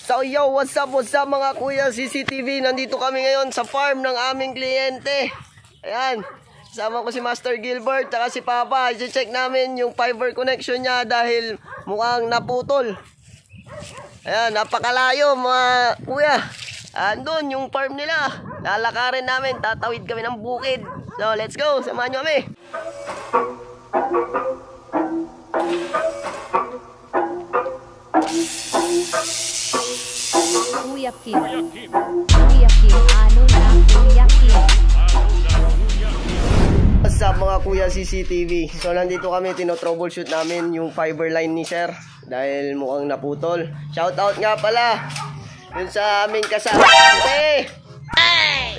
So yo, what's up mga kuya CCTV? Nandito kami ngayon sa farm ng aming kliyente. Ayan, kasama ko si Master Gilbert at si Papa. I-check namin yung fiber connection niya dahil mukhang naputol. Ayan, napakalayo mga kuya. Andun yung farm nila. Lalakarin namin, tatawid kami ng bukid. So let's go, samahan nyo kami. Kuya Kim, ano na Kuya Kim? What's up mga kuya CCTV? So nandito kami, tino-troubleshoot namin yung fiber line ni Sir dahil mukhang naputol. Shoutout nga pala yun sa aming kasama.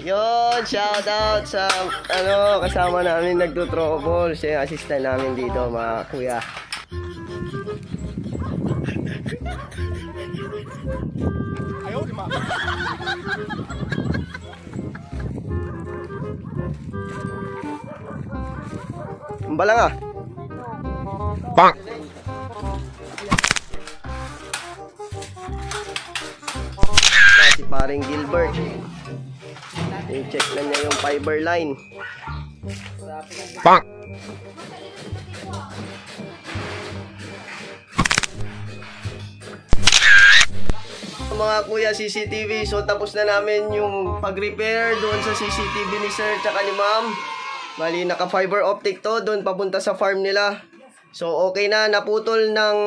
Yun, shoutout sa kasama namin nagtutrouble. Siya yung assistant namin dito mga kuya. Balang ah. Bang. Si paring Gilbert. I-check na niya yung fiber line. Bang. Mga kuya CCTV, so tapos na namin yung pag-repair doon sa CCTV ni Sir tsaka ni Ma'am. Bali, naka-fiber optic to, doon papunta sa farm nila. So, okay na, naputol ng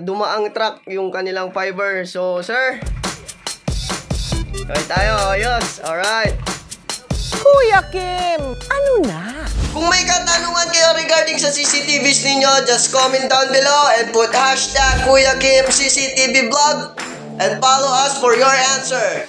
dumaang truck yung kanilang fiber. So, Sir, okay tayo, ayos, alright. Kuya Kim, ano na? Kung may katanungan kayo regarding sa CCTVs ninyo, just comment down below and put hashtag Kuya Kim CCTV Vlog and follow us for your answer.